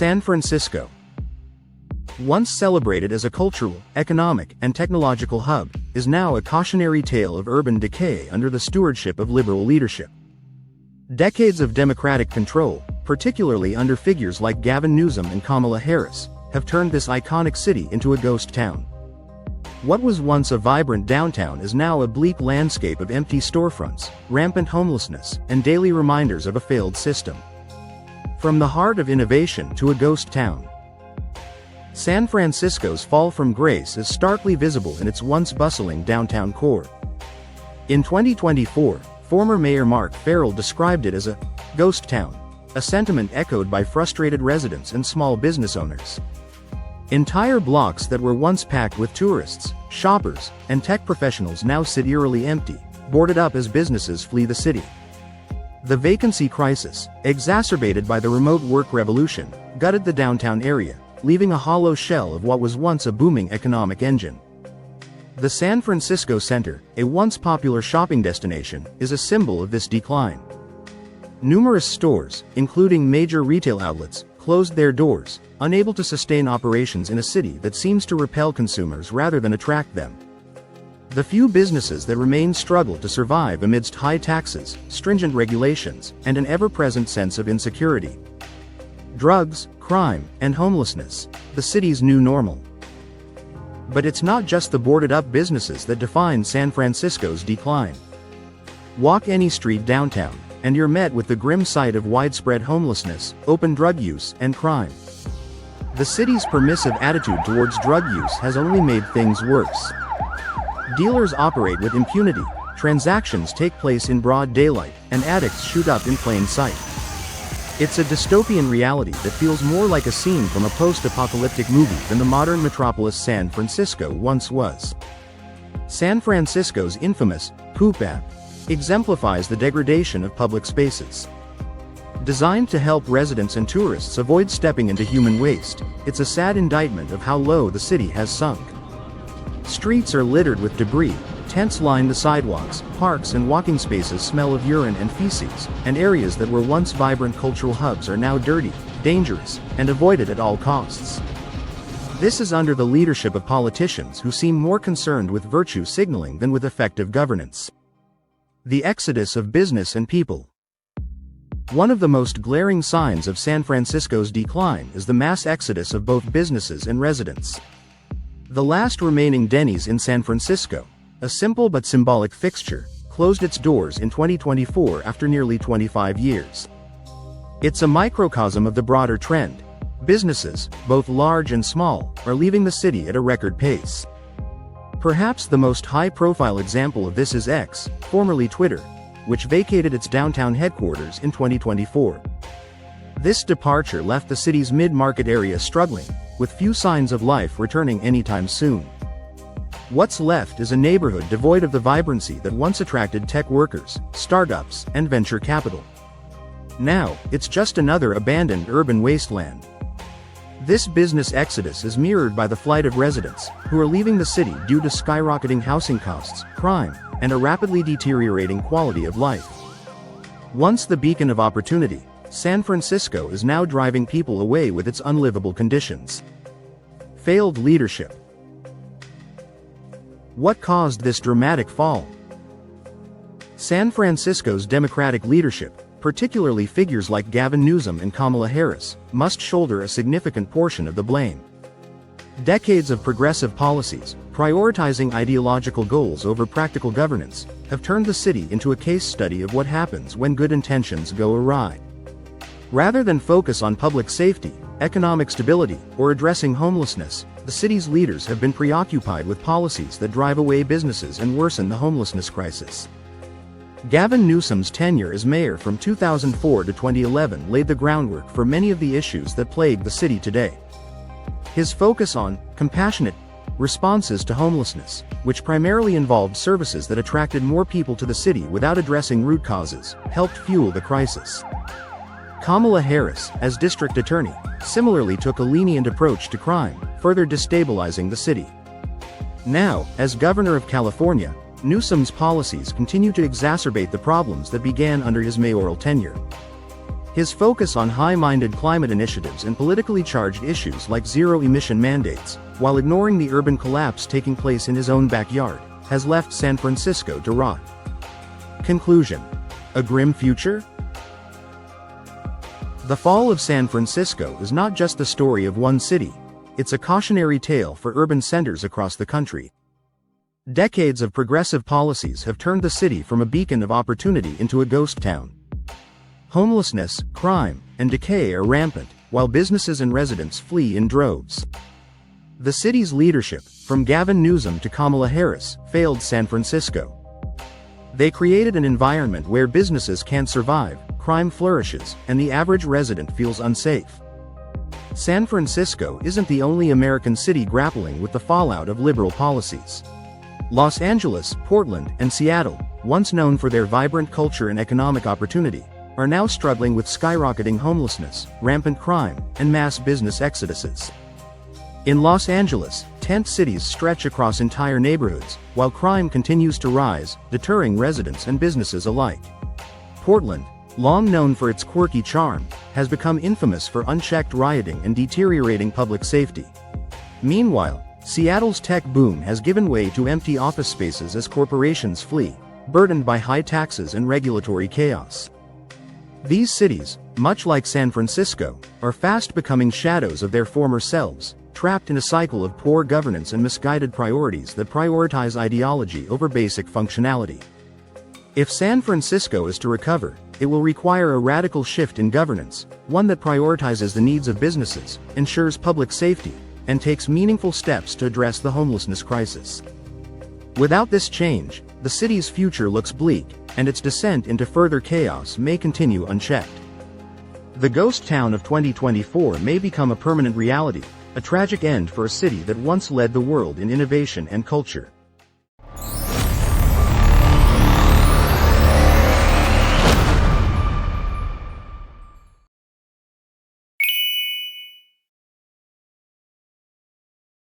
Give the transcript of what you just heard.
San Francisco. Once celebrated as a cultural, economic, and technological hub, is now a cautionary tale of urban decay under the stewardship of liberal leadership. Decades of Democratic control, particularly under figures like Gavin Newsom and Kamala Harris, have turned this iconic city into a ghost town. What was once a vibrant downtown is now a bleak landscape of empty storefronts, rampant homelessness, and daily reminders of a failed system. From the heart of innovation to a ghost town, San Francisco's fall from grace is starkly visible in its once bustling downtown core. In 2024, former Mayor Mark Farrell described it as a ghost town, a sentiment echoed by frustrated residents and small business owners. Entire blocks that were once packed with tourists, shoppers, and tech professionals now sit eerily empty, boarded up as businesses flee the city. The vacancy crisis, exacerbated by the remote work revolution, gutted the downtown area, leaving a hollow shell of what was once a booming economic engine. The San Francisco Center, a once popular shopping destination, is a symbol of this decline. Numerous stores, including major retail outlets, closed their doors, unable to sustain operations in a city that seems to repel consumers rather than attract them. The few businesses that remain struggle to survive amidst high taxes, stringent regulations, and an ever-present sense of insecurity. Drugs, crime, and homelessness, the city's new normal. But it's not just the boarded-up businesses that define San Francisco's decline. Walk any street downtown, and you're met with the grim sight of widespread homelessness, open drug use, and crime. The city's permissive attitude towards drug use has only made things worse. Dealers operate with impunity, transactions take place in broad daylight, and addicts shoot up in plain sight. It's a dystopian reality that feels more like a scene from a post-apocalyptic movie than the modern metropolis San Francisco once was. San Francisco's infamous poop app exemplifies the degradation of public spaces. Designed to help residents and tourists avoid stepping into human waste, it's a sad indictment of how low the city has sunk. Streets are littered with debris, tents line the sidewalks, parks and walking spaces smell of urine and feces, and areas that were once vibrant cultural hubs are now dirty, dangerous, and avoided at all costs. This is under the leadership of politicians who seem more concerned with virtue signaling than with effective governance. The exodus of business and people. One of the most glaring signs of San Francisco's decline is the mass exodus of both businesses and residents. The last remaining Denny's in San Francisco, a simple but symbolic fixture, closed its doors in 2024 after nearly 25 years. It's a microcosm of the broader trend. Businesses, both large and small, are leaving the city at a record pace. Perhaps the most high-profile example of this is X, formerly Twitter, which vacated its downtown headquarters in 2024. This departure left the city's mid-market area struggling, with few signs of life returning anytime soon. What's left is a neighborhood devoid of the vibrancy that once attracted tech workers, startups, and venture capital. Now, it's just another abandoned urban wasteland. This business exodus is mirrored by the flight of residents, who are leaving the city due to skyrocketing housing costs, crime, and a rapidly deteriorating quality of life. Once the beacon of opportunity, San Francisco is now driving people away with its unlivable conditions. Failed leadership. What caused this dramatic fall? San Francisco's Democratic leadership, particularly figures like Gavin Newsom and Kamala Harris, must shoulder a significant portion of the blame. Decades of progressive policies, prioritizing ideological goals over practical governance, have turned the city into a case study of what happens when good intentions go awry. Rather than focus on public safety, economic stability, or addressing homelessness, the city's leaders have been preoccupied with policies that drive away businesses and worsen the homelessness crisis. Gavin Newsom's tenure as mayor from 2004 to 2011 laid the groundwork for many of the issues that plague the city today. His focus on compassionate responses to homelessness, which primarily involved services that attracted more people to the city without addressing root causes, helped fuel the crisis. Kamala Harris, as district attorney, similarly took a lenient approach to crime, further destabilizing the city. Now, as governor of California, Newsom's policies continue to exacerbate the problems that began under his mayoral tenure. His focus on high-minded climate initiatives and politically charged issues like zero-emission mandates, while ignoring the urban collapse taking place in his own backyard, has left San Francisco to rot. Conclusion: a grim future? The fall of San Francisco is not just the story of one city, it's a cautionary tale for urban centers across the country. Decades of progressive policies have turned the city from a beacon of opportunity into a ghost town. Homelessness, crime, and decay are rampant, while businesses and residents flee in droves. The city's leadership, from Gavin Newsom to Kamala Harris, failed San Francisco. They created an environment where businesses can't survive, crime flourishes, and the average resident feels unsafe. San Francisco isn't the only American city grappling with the fallout of liberal policies. Los Angeles, Portland, and Seattle, once known for their vibrant culture and economic opportunity, are now struggling with skyrocketing homelessness, rampant crime, and mass business exoduses. In Los Angeles, tent cities stretch across entire neighborhoods, while crime continues to rise, deterring residents and businesses alike. Portland, long known for its quirky charm, has become infamous for unchecked rioting and deteriorating public safety. Meanwhile, Seattle's tech boom has given way to empty office spaces as corporations flee, burdened by high taxes and regulatory chaos. These cities, much like San Francisco, are fast becoming shadows of their former selves, trapped in a cycle of poor governance and misguided priorities that prioritize ideology over basic functionality. If San Francisco is to recover, it will require a radical shift in governance, one that prioritizes the needs of businesses, ensures public safety, and takes meaningful steps to address the homelessness crisis. Without this change, the city's future looks bleak, and its descent into further chaos may continue unchecked. The ghost town of 2024 may become a permanent reality, a tragic end for a city that once led the world in innovation and culture.